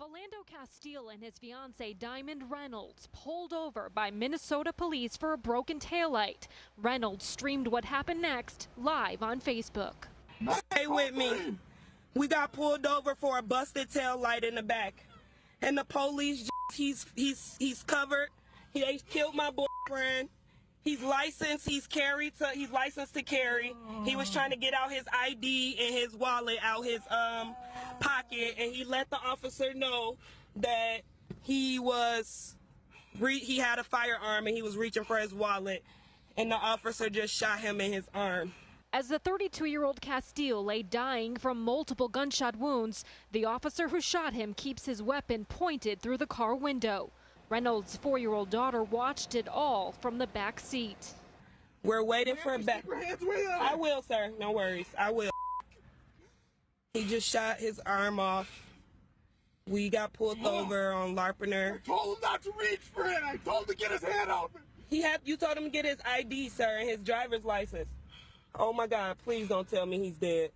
Philando Castile and his fiancée Diamond Reynolds pulled over by Minnesota police for a broken taillight. Reynolds streamed what happened next live on Facebook. Stay with me. We got pulled over for a busted taillight in the back. And the police, he's covered. They killed my boyfriend. He's licensed. He's licensed to carry. He was trying to get out his ID and his wallet out his pocket, and he let the officer know that he had a firearm and he was reaching for his wallet, and the officer just shot him in his arm. As the 32-year-old Castile lay dying from multiple gunshot wounds, the officer who shot him keeps his weapon pointed through the car window. Reynolds' 4-year-old daughter watched it all from the back seat. We're waiting for a back. I will, sir. No worries. I will. He just shot his arm off. We got pulled over on Larpener. I told him not to reach for it. I told him to get his hand out. You told him to get his ID, sir, and his driver's license. Oh my God, please don't tell me he's dead.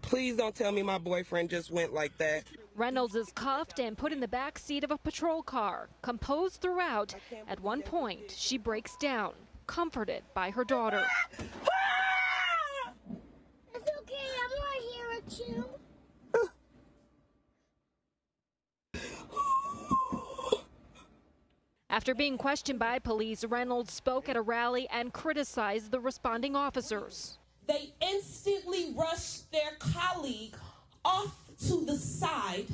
Please don't tell me my boyfriend just went like that. Reynolds is cuffed and put in the back seat of a patrol car. Composed throughout, at one point, she breaks down, comforted by her daughter. It's okay, I'm right here with you. After being questioned by police, Reynolds spoke at a rally and criticized the responding officers. They instantly rushed their colleague off to the side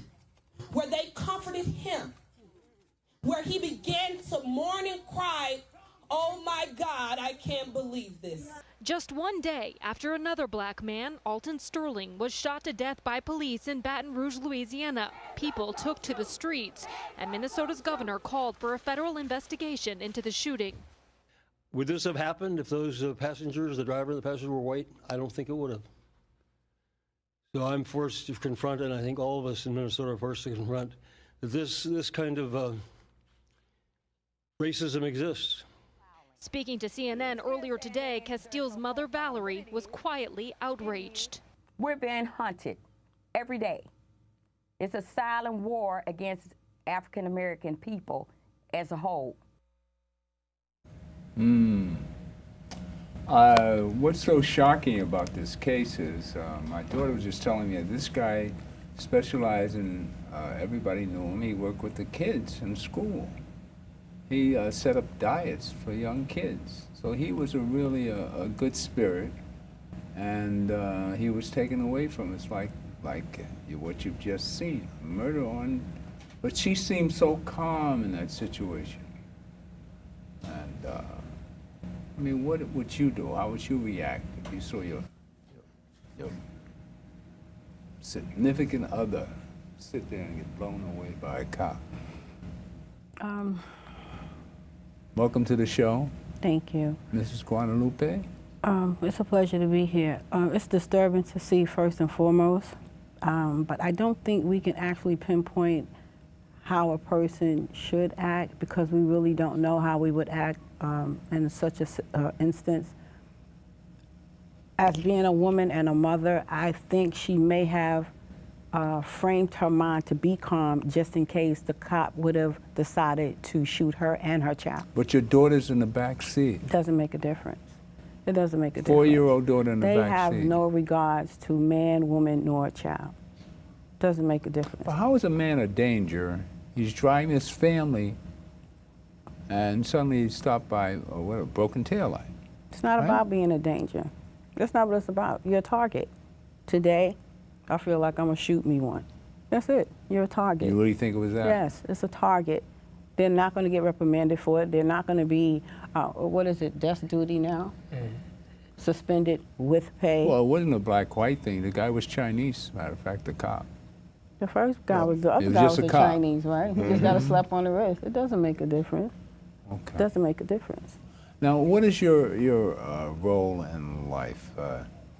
where they comforted him, where he began to mourn and cry, "Oh my God, I can't believe this." Just one day after another black man, Alton Sterling, was shot to death by police in Baton Rouge, Louisiana, people took to the streets, and Minnesota's governor called for a federal investigation into the shooting. Would this have happened if those passengers, the driver and the passenger, were white? I don't think it would have. So I'm forced to confront, and I think all of us in Minnesota are forced to confront, that this kind of racism exists. Speaking to CNN earlier today, Castile's mother, Valerie, was quietly outraged. We're being hunted every day. It's a silent war against African American people as a whole. What's so shocking about this case is my daughter was just telling me that this guy specialized in, everybody knew him, he worked with the kids in school. He set up diets for young kids. So he was really a good spirit, and he was taken away from us like what you've just seen, murder on. But she seemed so calm in that situation. And I mean, what would you do? How would you react if you saw your significant other sit there and get blown away by a cop? Welcome to the show. Thank you. Mrs. Guadalupe. It's a pleasure to be here. It's disturbing to see, first and foremost, but I don't think we can actually pinpoint how a person should act, because we really don't know how we would act in such an instance. As being a woman and a mother, I think she may have framed her mind to be calm just in case the cop would have decided to shoot her and her child. But your daughter's in the back seat. It doesn't make a difference. It doesn't make a difference. 4-year-old daughter in the back seat. They have no regards to man, woman, nor child. Doesn't make a difference. Well, how is a man a danger? He's driving his family, and suddenly he's stopped by a broken taillight. It's not about being a danger. That's not what it's about. You're a target. Today, I feel like I'm gonna shoot me one. That's it. You're a target. You really think it was that? Yes, it's a target. They're not going to get reprimanded for it. They're not going to be, what is it, desk duty now? Suspended with pay. Well, it wasn't a black-white thing. The guy was Chinese, as a matter of fact, the cop. The first guy was, the other guy was the Chinese, right? He just got a slap on the wrist. It doesn't make a difference. Okay. It doesn't make a difference. Now, what is your role in life?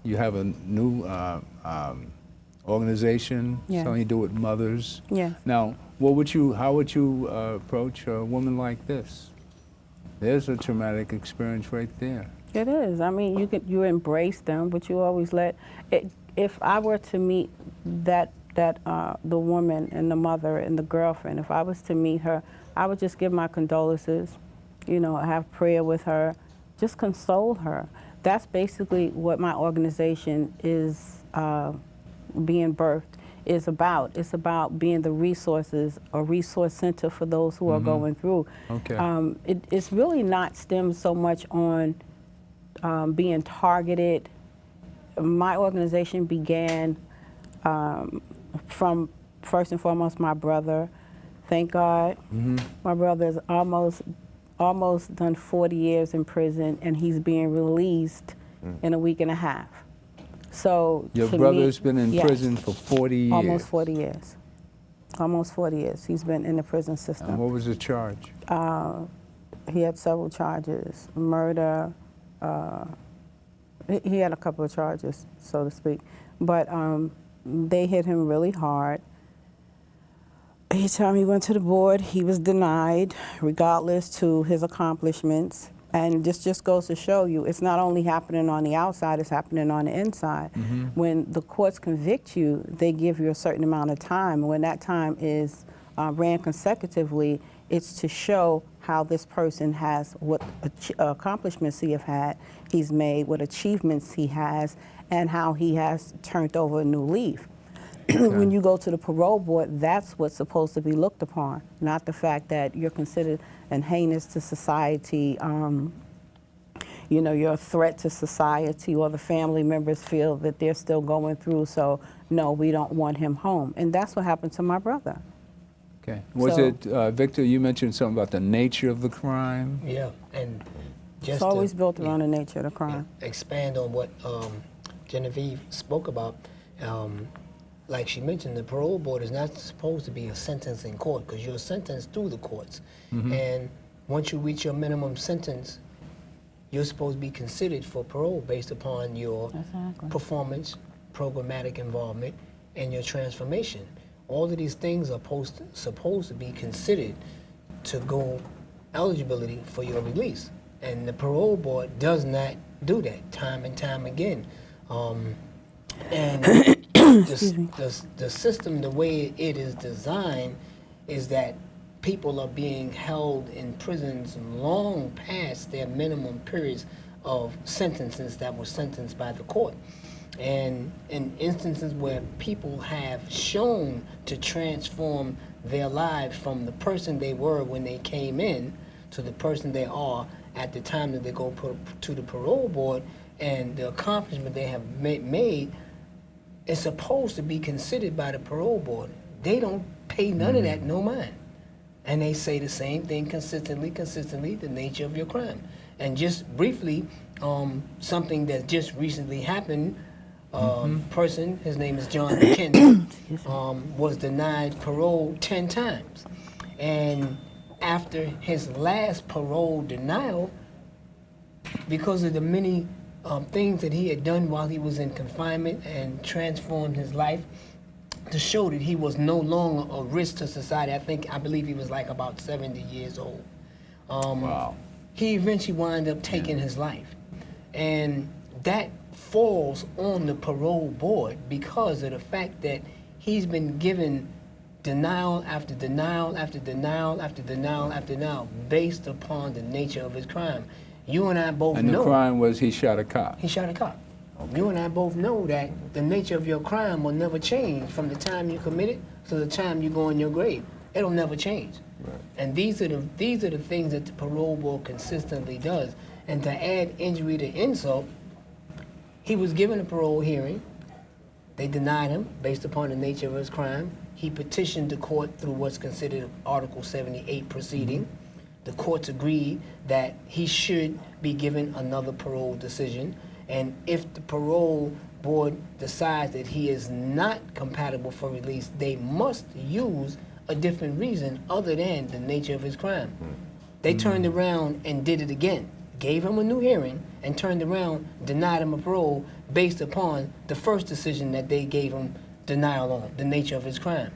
You have a new organization, Yes. something you do with mothers. Yes. Now, how would you approach a woman like this? There's a traumatic experience right there. It is. I mean, you embrace them, but you always let it. If I were to meet that that the woman and the mother and the girlfriend, if I was to meet her, I would just give my condolences, you know, have prayer with her, just console her. That's basically what my organization is being birthed is about. It's about being the resources, a resource center for those who are going through. Okay. It's really not stemmed so much on being targeted. My organization began from, first and foremost, my brother. Thank God. My brother is almost done 40 years in prison, and he's being released in a week and a half. So Your to brother's me, been in yes, prison for 40 years. Almost 40 years. Almost 40 years. He's been in the prison system. And what was the charge? He had several charges, murder. He had a couple of charges, so to speak. But they hit him really hard. Each time he went to the board, he was denied, regardless to his accomplishments. And this just goes to show you, it's not only happening on the outside, it's happening on the inside. When the courts convict you, they give you a certain amount of time. When that time is ran consecutively, it's to show how this person has, what accomplishments he's made, what achievements he has, and how he has turned over a new leaf. When you go to the parole board, that's what's supposed to be looked upon, not the fact that you're considered an heinous to society, you know, you're a threat to society, or the family members feel that they're still going through, so no, we don't want him home. And that's what happened to my brother. Okay. Was So- it, Victor, you mentioned something about the nature of the crime? Yeah, and just It's always to, built around the nature of the crime. expand on what Genevieve spoke about, like she mentioned, the parole board is not supposed to be a sentence in court because you're sentenced through the courts. And once you reach your minimum sentence, you're supposed to be considered for parole based upon your performance, programmatic involvement, and your transformation. All of these things are supposed to be considered to go eligibility for your release. And the parole board does not do that time and time again. And the system, the way it is designed, is that people are being held in prisons long past their minimum periods of sentences that were sentenced by the court. And in instances where people have shown to transform their lives from the person they were when they came in to the person they are at the time that they go to the parole board, and the accomplishment they have made is supposed to be considered by the parole board. They don't pay none of that no mind. And they say the same thing consistently, the nature of your crime. And just briefly, something that just recently happened, person, his name is John McKinney, was denied parole 10 times. And after his last parole denial, because of the many things that he had done while he was in confinement and transformed his life to show that he was no longer a risk to society. I believe he was like about 70 years old. Wow. He eventually wound up taking his life. And that falls on the parole board because of the fact that he's been given denial after denial after denial after denial after denial based upon the nature of his crime. You and I both know. And the crime was he shot a cop. He shot a cop. You and I both know that the nature of your crime will never change from the time you commit it to the time you go in your grave. It'll never change. Right. And these are the things that the parole board consistently does. And to add injury to insult, he was given a parole hearing. They denied him based upon the nature of his crime. He petitioned the court through what's considered Article 78 proceeding. The courts agreed that he should be given another parole decision. And if the parole board decides that he is not compatible for release, they must use a different reason other than the nature of his crime. They turned around and did it again, gave him a new hearing, and turned around, denied him a parole based upon the first decision that they gave him denial on, the nature of his crime.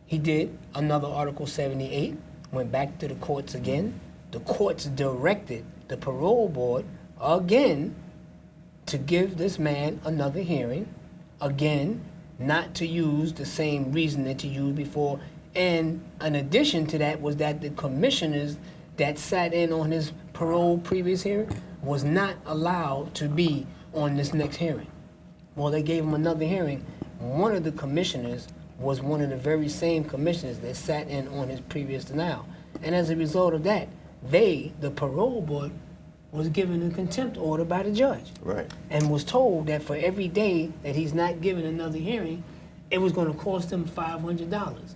He did another Article 78, went back to the courts again. The courts directed the parole board again to give this man another hearing, again not to use the same reason that you used before. And in addition to that was that the commissioners that sat in on his parole previous hearing was not allowed to be on this next hearing. Well, they gave him another hearing. One of the commissioners was one of the very same commissioners that sat in on his previous denial. And as a result of that, the parole board, was given a contempt order by the judge. Right. And was told that for every day that he's not given another hearing, it was going to cost him $500.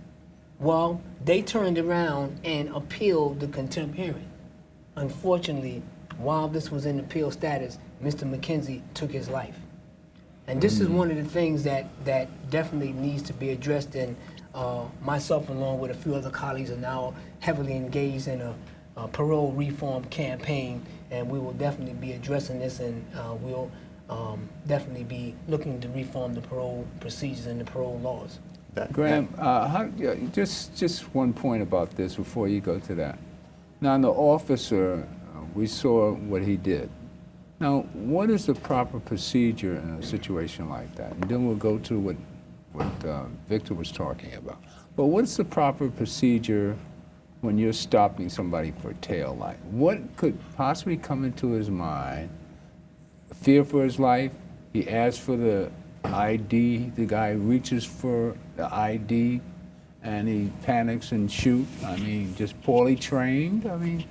Well, they turned around and appealed the contempt hearing. Unfortunately, while this was in appeal status, Mr. McKenzie took his life. And this is one of the things that definitely needs to be addressed, and myself along with a few other colleagues are now heavily engaged in a parole reform campaign, and we will definitely be addressing this, and we'll definitely be looking to reform the parole procedures and the parole laws. Graham, just one point about this before you go to that. Now, the officer, we saw what he did. Now, what is the proper procedure in a situation like that? And then we'll go to what Victor was talking about. But what's the proper procedure when you're stopping somebody for a tail light? What could possibly come into his mind? Fear for his life? He asks for the ID. The guy reaches for the ID, and he panics and shoots. I mean, just poorly trained. I mean,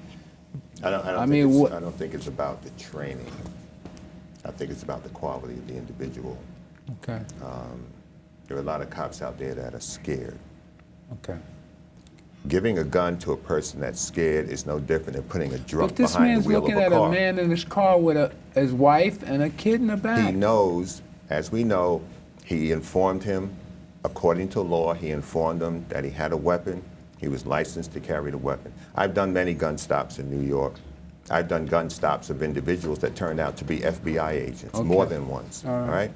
I don't think it's about the training. I think it's about the quality of the individual. Okay. There are a lot of cops out there that are scared. Okay. Giving a gun to a person that's scared is no different than putting a drunk But this behind man's the wheel of looking a at car. a man in his car with his wife and a kid in the back. He knows, as we know, he informed him, according to law, he informed him that he had a weapon. He was licensed to carry the weapon. I've done many gun stops in New York. I've done gun stops of individuals that turned out to be FBI agents, more than once, all right?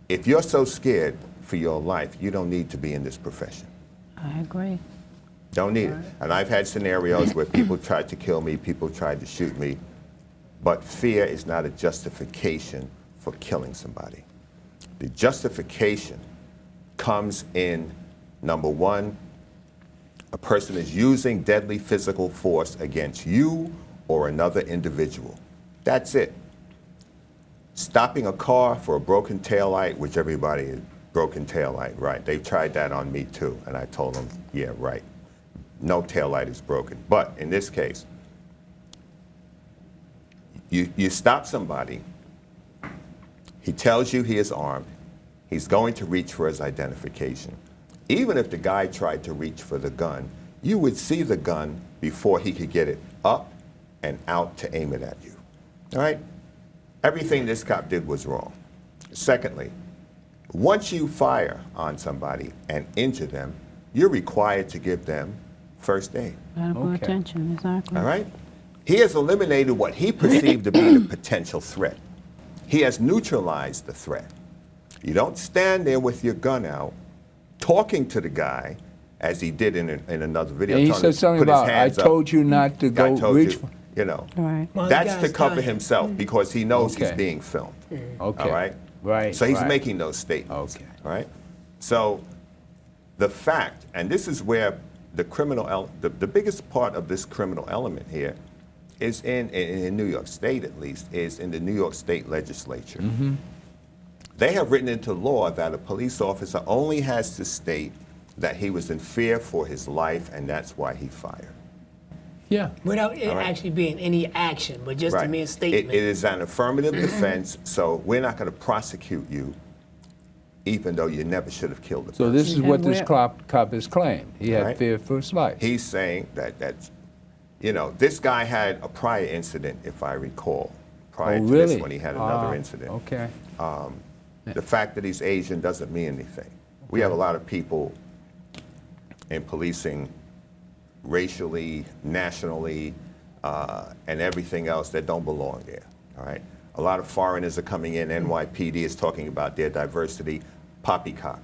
If you're so scared for your life, you don't need to be in this profession. I agree. Don't need it. And I've had scenarios where people tried to kill me, people tried to shoot me, but fear is not a justification for killing somebody. The justification comes in, number one, a person is using deadly physical force against you or another individual. That's it. Stopping a car for a broken taillight, which everybody is broken taillight, right? They've tried that on me too, and I told them, yeah, right. No taillight is broken. But in this case, you stop somebody, he tells you he is armed, he's going to reach for his identification. Even if the guy tried to reach for the gun, you would see the gun before he could get it up and out to aim it at you, all right? Everything this cop did was wrong. Secondly, once you fire on somebody and injure them, you're required to give them first aid. Medical attention, exactly. All right? He has eliminated what he perceived to be the potential threat. He has neutralized the threat. You don't stand there with your gun out, talking to the guy, as he did in another video. And he said something about, I told you not to go reach for... You know, Right. that's to cover himself because he knows he's being filmed. Okay. All right? Right. So he's making those statements. Okay. All right? So the fact, and this is where the criminal, the biggest part of this criminal element here is in New York State, at least, is in the New York State legislature. Mm-hmm. They have written into law that a police officer only has to state that he was in fear for his life and that's why he fired. Yeah. Without it actually being any action, but just a mere statement. It is an affirmative defense, so we're not going to prosecute you even though you never should have killed the person. So this is what this cop has claimed. He had fear for his life. He's saying that's, you know, this guy had a prior incident, if I recall, prior to this when he had another incident. Okay. The fact that he's Asian doesn't mean anything. We have a lot of people in policing racially, nationally, and everything else that don't belong there, all right? A lot of foreigners are coming in. NYPD is talking about their diversity. Poppycock.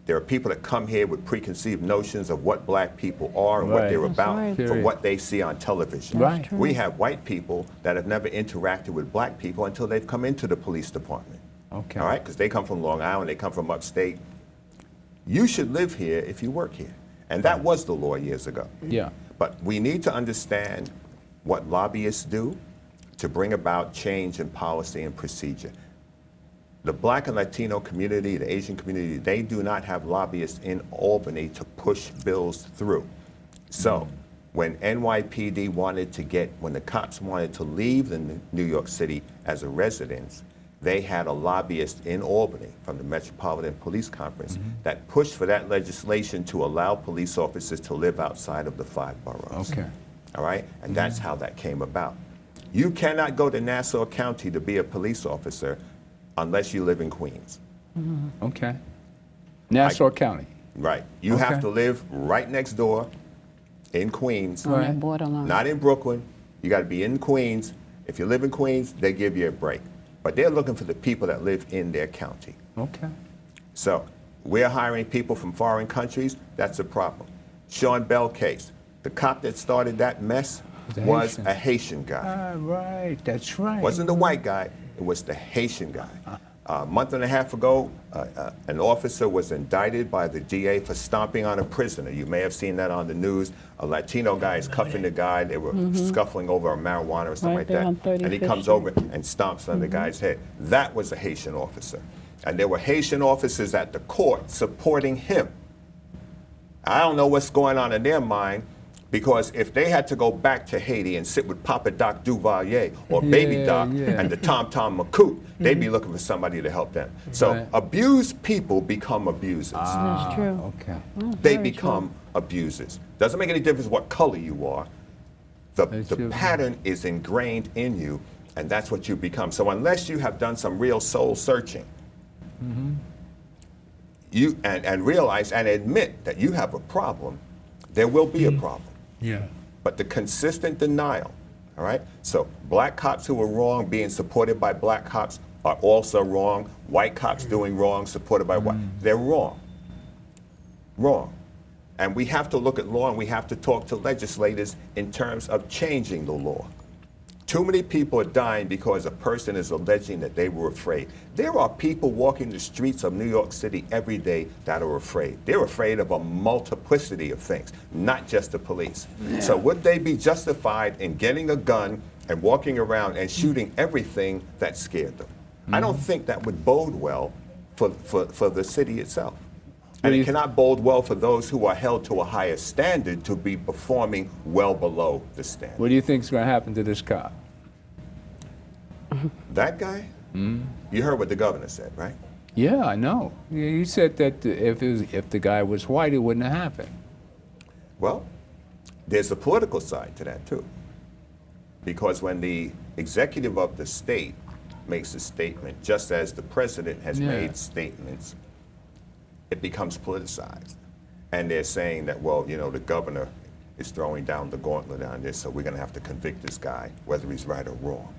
There are people that come here with preconceived notions of what black people are and what they're about from what they see on television. We have white people that have never interacted with black people until they've come into the police department. Okay. All right, because they come from Long Island, they come from upstate. You should live here if you work here. And that was the law years ago. Yeah. But we need to understand what lobbyists do to bring about change in policy and procedure. The Black and Latino community, the Asian community, they do not have lobbyists in Albany to push bills through. So when NYPD wanted to when the cops wanted to leave the New York City as a residence, they had a lobbyist in Albany from the Metropolitan Police Conference that pushed for that legislation to allow police officers to live outside of the 5 boroughs. Okay. All right? And that's how that came about. You cannot go to Nassau County to be a police officer unless you live in Queens. Okay. Nassau County. Right. You have to live right next door in Queens. On that borderline. Not in Brooklyn. You got to be in Queens. If you live in Queens, they give you a break. But they're looking for the people that live in their county. Okay. So we're hiring people from foreign countries. That's a problem. Sean Bell case. The cop that started that mess was a Haitian guy. Right. That's right. Wasn't the white guy. It was the Haitian guy. A month and a half ago, an officer was indicted by the DA for stomping on a prisoner. You may have seen that on the news. A Latino guy is cuffing the guy. They were scuffling over a marijuana or something like that. And he comes over and stomps on the guy's head. That was a Haitian officer. And there were Haitian officers at the court supporting him. I don't know what's going on in their mind, because if they had to go back to Haiti and sit with Papa Doc Duvalier or Baby Doc and the Tom Tom McCoot, they'd be looking for somebody to help them. So abused people become abusers. That's true. Okay. They become abusers. Doesn't make any difference what color you are. The pattern is ingrained in you, and that's what you become. So unless you have done some real soul searching, you and realize and admit that you have a problem, there will be a problem. Yeah. But the consistent denial, all right? So black cops who are wrong being supported by black cops are also wrong. White cops doing wrong supported by white, they're wrong. Wrong. And we have to look at law, and we have to talk to legislators in terms of changing the law. Too many people are dying because a person is alleging that they were afraid. There are people walking the streets of New York City every day that are afraid. They're afraid of a multiplicity of things, not just the police. So would they be justified in getting a gun and walking around and shooting everything that scared them? I don't think that would bode well for the city itself. And it cannot bode well for those who are held to a higher standard to be performing well below the standard. What do you think is going to happen to this cop? That guy? You heard what the governor said, right? Yeah, I know. He said that if the guy was white, it wouldn't have happened. Well, there's a political side to that, too. Because when the executive of the state makes a statement, just as the president has made statements, it becomes politicized. And they're saying that, well, you know, the governor is throwing down the gauntlet on this, so we're going to have to convict this guy, whether he's right or wrong.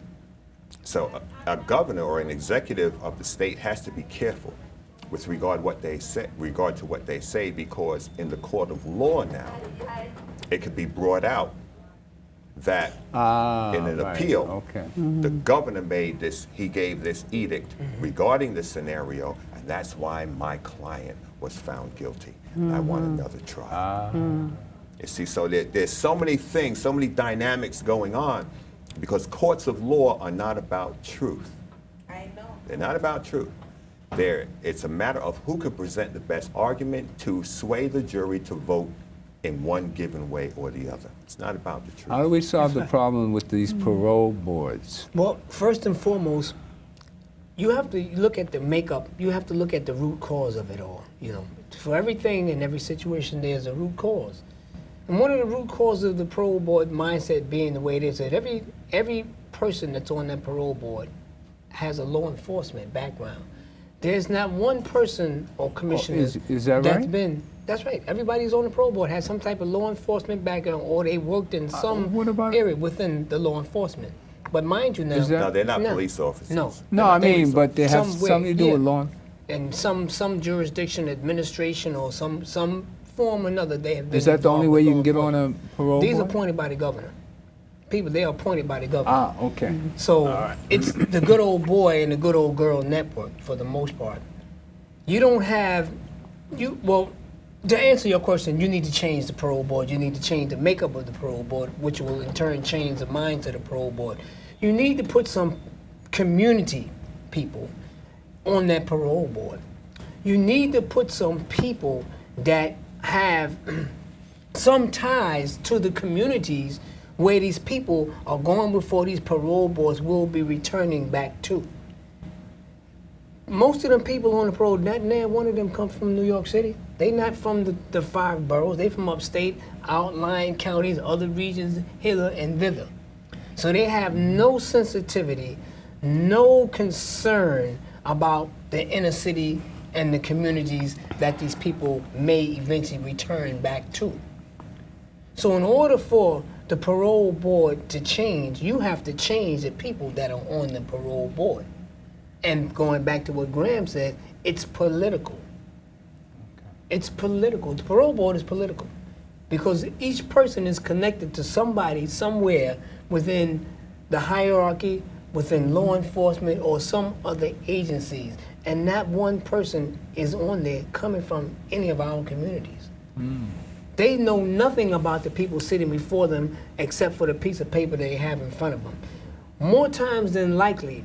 So a governor or an executive of the state has to be careful with regard to what they say, because in the court of law now, it could be brought out that in an appeal, the governor made this, he gave this edict regarding the scenario, and that's why my client was found guilty. I want another trial. You see, so there's so many things, so many dynamics going on, because courts of law are not about truth. I know. They're not about truth. It's a matter of who can present the best argument to sway the jury to vote in one given way or the other. It's not about the truth. How do we solve the problem with these parole boards? Well, first and foremost, you have to look at the makeup. You have to look at the root cause of it all. You know, for everything in every situation, there's a root cause. And one of the root causes of the parole board mindset being the way it is, that every person that's on that parole board has a law enforcement background. There's not one person or commissioner is that that's right? been. That's right. Everybody's on the parole board has some type of law enforcement background, or they worked in some area within the law enforcement. But mind you, now No, they're not police officers. No, I mean, but they have something to do with law. And some jurisdiction, administration, or some form or another, they have been. Is that the only involved way with you law can get on enforcement. a parole These are board? appointed by the governor. people, they are appointed by the government. Ah, okay. So it's the good old boy and the good old girl network for the most part. You don't have, well, to answer your question, you need to change the parole board. You need to change the makeup of the parole board, which will in turn change the minds of the parole board. You need to put some community people on that parole board. You need to put some people that have some ties to the communities where these people are going before these parole boards will be returning back to. Most of them people on the parole, not one of them come from New York City. They not from the 5 boroughs. They from upstate, outlying counties, other regions, hither and thither. So they have no sensitivity, no concern about the inner city and the communities that these people may eventually return back to. So in order for the parole board to change, you have to change the people that are on the parole board. And going back to what Graham said, it's political. It's political. The parole board is political because each person is connected to somebody somewhere within the hierarchy, within law enforcement or some other agencies. And not one person is on there coming from any of our communities. They know nothing about the people sitting before them except for the piece of paper they have in front of them. More times than likely,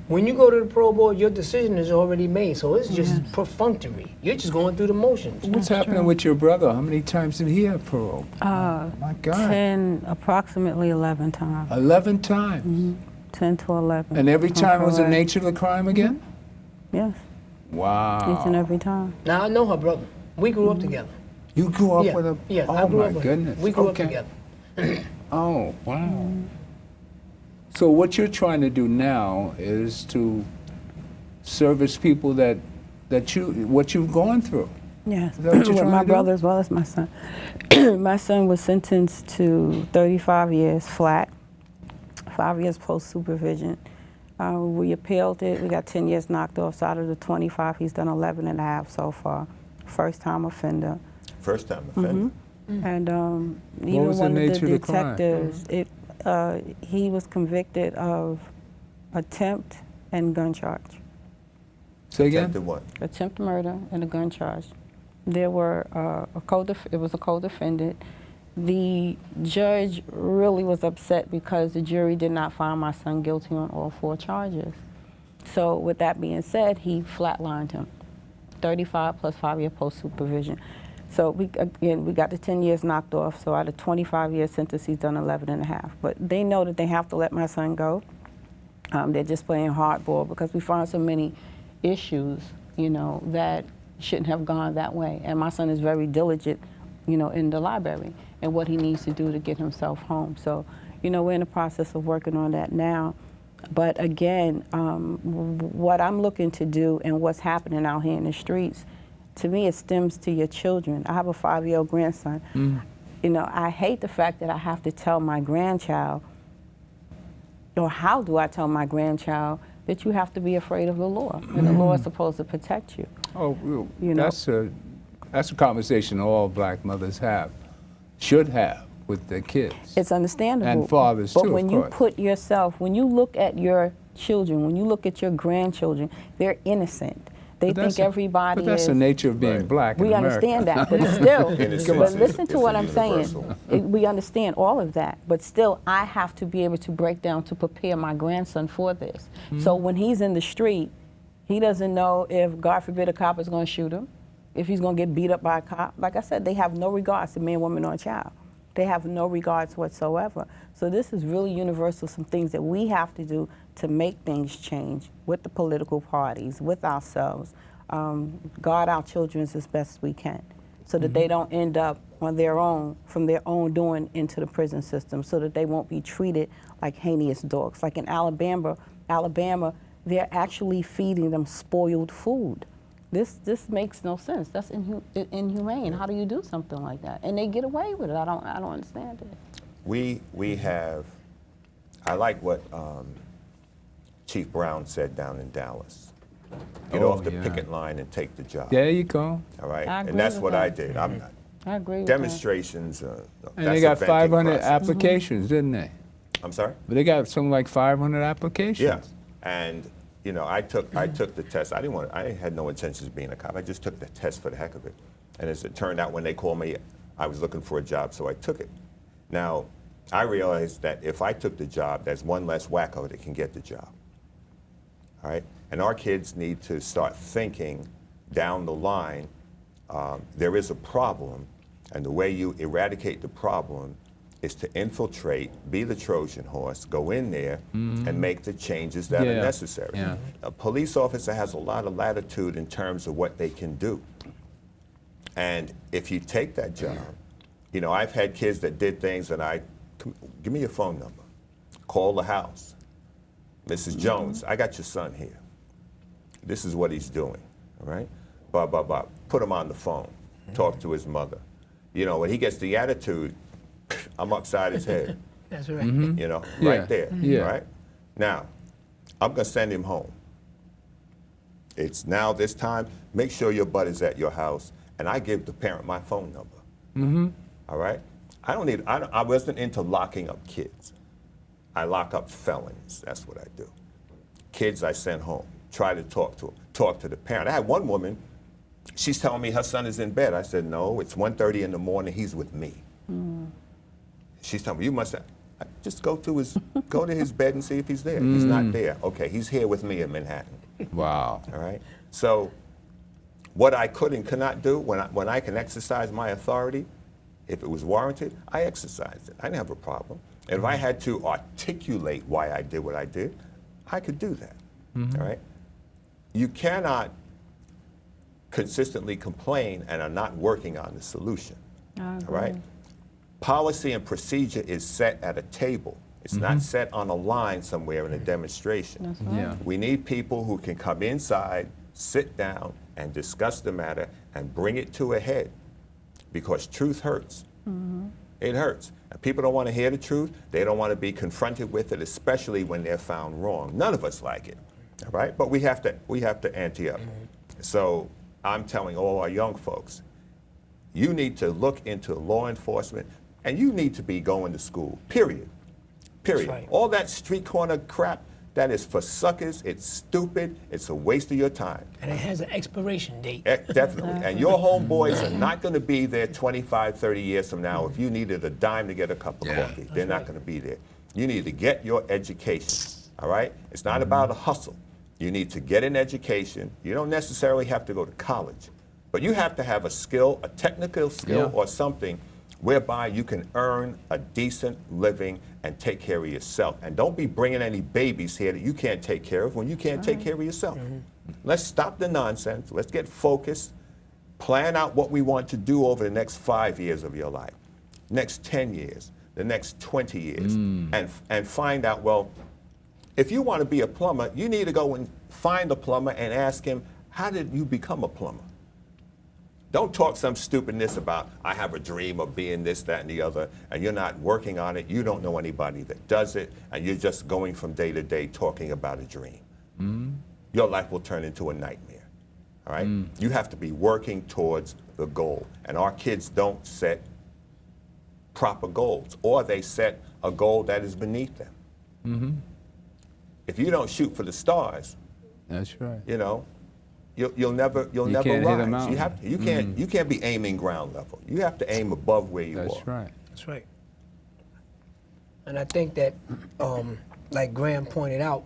when you go to the parole board, your decision is already made, so it's just perfunctory. You're just going through the motions. What's happening with your brother? How many times did he have parole? My God. Approximately 11 times. 11 times? 10 to 11. And every time was the nature of the crime again? Yes. Wow. Each and every time. Now, I know her brother. We grew up together. You grew up with him? Yeah, oh, I grew my up with goodness. him. We grew up together. Oh, wow. So what you're trying to do now is to service people what you've gone through. Yes, Is that what you're with trying my to do? brother as well as my son. My son was sentenced to 35 years flat, 5 years post-supervision. We appealed it. We got 10 years knocked off. So out of the 25, he's done 11 and a half so far. First-time offender. First-time offender? And even was the one of the nature of the crime? detectives, he was convicted of attempt and gun charge. Say again? Attempted what? Attempt murder and a gun charge. There were it was a co-defendant. The judge really was upset because the jury did not find my son guilty on all 4 charges. So with that being said, he flatlined him. 35 plus 5 year post supervision. So we got the 10 years knocked off. So out of 25 year sentence, he's done 11 and a half. But they know that they have to let my son go. They're just playing hardball because we found so many issues, that shouldn't have gone that way. And my son is very diligent, in the library and what he needs to do to get himself home. So, we're in the process of working on that now. But again, what I'm looking to do and what's happening out here in the streets, to me, it stems to your children. I have a 5-year-old grandson. I hate the fact that I have to tell my grandchild, or how do I tell my grandchild, that you have to be afraid of the law, and the law is supposed to protect you. Oh, that's a conversation all black mothers should have with their kids. It's understandable. And fathers too, But when of you course. put yourself, when you look at your children, when you look at your grandchildren, they're innocent. They think everybody is. But that's the nature of being black in We America. understand that, but still, Innocence but listen to is what I'm universal. saying. We understand all of that, but still, I have to be able to break down to prepare my grandson for this. So when he's in the street, he doesn't know if, God forbid, a cop is going to shoot him, if he's going to get beat up by a cop. Like I said, they have no regards to man, woman, or child. They have no regards whatsoever. So this is really universal, some things that we have to do to make things change with the political parties, with ourselves. Guard our children as best we can so that they don't end up on their own, from their own doing, into the prison system, so that they won't be treated like heinous dogs. Like in Alabama, they're actually feeding them spoiled food. This makes no sense. That's inhumane. How do you do something like that? And they get away with it. I don't understand it. We have, I like what Chief Brown said down in Dallas. Get off the picket line and take the job. There you go. All right, I agree and that's with what that. I did. I agree with demonstrations. And they got 500 applications, didn't they? I'm sorry? But they got something like 500 applications. Yeah, and you know, I took the test. I had no intentions of being a cop. I just took the test for the heck of it. And as it turned out, when they called me, I was looking for a job, so I took it. Now, I realized that if I took the job, there's one less wacko that can get the job. All right? And our kids need to start thinking down the line, there is a problem, and the way you eradicate the problem is to infiltrate, be the Trojan horse, go in there and make the changes that are necessary. Yeah. A police officer has a lot of latitude in terms of what they can do. And if you take that job, you know, I've had kids that did things that give me your phone number, call the house. Mrs. Jones, I got your son here. This is what he's doing, all right? Blah, blah, blah. Put him on the phone, talk to his mother. You know, when he gets the attitude, I'm upside his head. That's right. You know, right there, Yeah. right? Now, I'm gonna send him home. It's now this time, make sure your butt is at your house, and I give the parent my phone number. All right? I wasn't into locking up kids. I lock up felons, that's what I do. Kids I send home, try to talk to the parent. I had one woman, she's telling me her son is in bed. I said, no, it's 1:30 in the morning, he's with me. She's telling me, you must just go to his bed and see if he's there. He's not there. Okay, he's here with me in Manhattan. Wow. All right? So what I could and could not do, when I can exercise my authority, if it was warranted, I exercised it. I didn't have a problem. And if I had to articulate why I did what I did, I could do that. All right? You cannot consistently complain and are not working on the solution. All right? Policy and procedure is set at a table. It's not set on a line somewhere in a demonstration. That's right. Yeah. We need people who can come inside, sit down, and discuss the matter and bring it to a head. Because truth hurts. It hurts. And people don't want to hear the truth. They don't want to be confronted with it, especially when they're found wrong. None of us like it, all right? But we have to ante up. So I'm telling all our young folks, you need to look into law enforcement, and you need to be going to school, period. Period. Right. All that street corner crap, that is for suckers, it's stupid, it's a waste of your time. And it has an expiration date. Definitely. And your homeboys are not going to be there 25, 30 years from now. If you needed a dime to get a cup of coffee, they're not going to be there. You need to get your education, all right? It's not about a hustle. You need to get an education. You don't necessarily have to go to college, but you have to have a skill, a technical skill or something whereby you can earn a decent living and take care of yourself. And don't be bringing any babies here that you can't take care of when you can't take care of yourself. Let's stop the nonsense. Let's get focused. Plan out what we want to do over the next 5 years of your life, next 10 years, the next 20 years, and find out, well, if you want to be a plumber, you need to go and find a plumber and ask him, how did you become a plumber? Don't talk some stupidness about, I have a dream of being this, that, and the other, and you're not working on it. You don't know anybody that does it, and you're just going from day to day talking about a dream. Your life will turn into a nightmare, all right? You have to be working towards the goal, and our kids don't set proper goals, or they set a goal that is beneath them. If you don't shoot for the stars, that's right. You know, you'll never can't hit a mountain. rise. You can't be aiming ground level. You have to aim above where you are. That's right. That's right. And I think that, like Graham pointed out,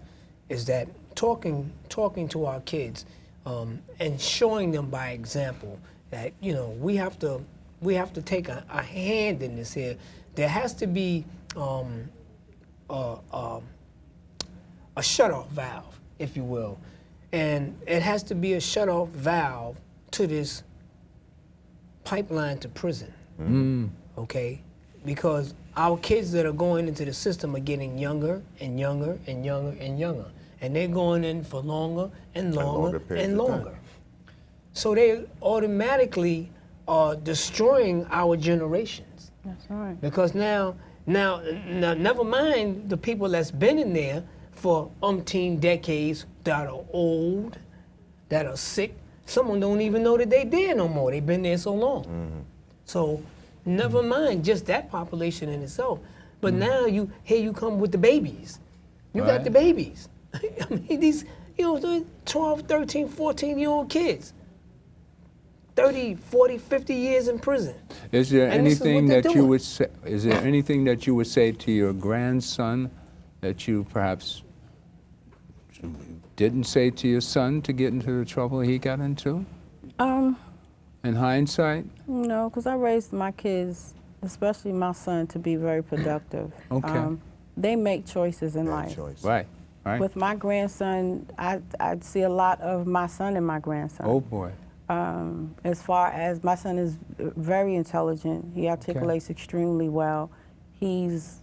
is that talking to our kids and showing them by example that, you know, we have to take a hand in this here. There has to be a shutoff valve, if you will. And it has to be a shutoff valve to this pipeline to prison, okay? Because our kids that are going into the system are getting younger and younger and younger and younger. And they're going in for longer and longer and longer. So they automatically are destroying our generations. That's right. Because now, never mind the people that's been in there for umpteen decades that are old, that are sick. Some of them don't even know that they there no more. They've been there so long. So never mind just that population in itself. But now here you come with the babies. You got the babies. I mean, these, 12, 13, 14-year-old kids. 30, 40, 50 years in prison. Is there And this is anything what they're that you doing. would say? Is there anything that you would say to your grandson that you perhaps didn't say to your son to get into the trouble he got into? In hindsight? No, because I raised my kids, especially my son, to be very productive. Okay. They make choices in life. Right. Right. With my grandson, I see a lot of my son in my grandson. Oh boy. As far as my son is very intelligent, he articulates extremely well. There's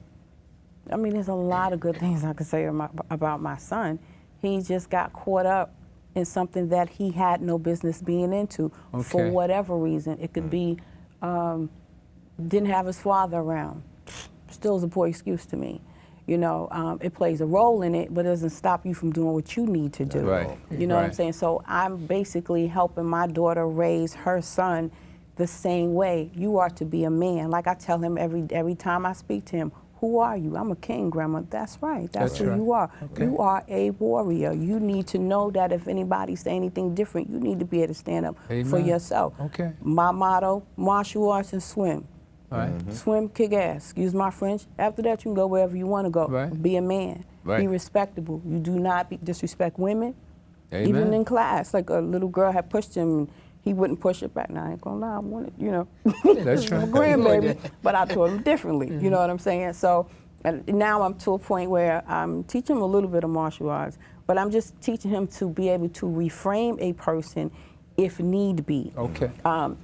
a lot of good things I could say about my son. He just got caught up in something that he had no business being into for whatever reason. It could be didn't have his father around. Still is a poor excuse to me. It plays a role in it, but it doesn't stop you from doing what you need to do. Right. You know what I'm saying? So I'm basically helping my daughter raise her son the same way. You are to be a man. Like I tell him every time I speak to him, who are you? I'm a king, Grandma. That's right. That's who you are. Okay. You are a warrior. You need to know that if anybody say anything different, you need to be able to stand up for yourself. Okay. My motto, martial arts and swim. Right. Swim, kick ass. Excuse my French. After that, you can go wherever you want to go. Right. Be a man. Right. Be respectable. You do not disrespect women. Amen. Even in class, like a little girl had pushed him, and he wouldn't push it back. Now I ain't gonna lie, I wanted, That's my right. grandbaby, but I taught him differently. You know what I'm saying? So and now I'm to a point where I'm teaching him a little bit of martial arts, but I'm just teaching him to be able to reframe a person if need be. Okay.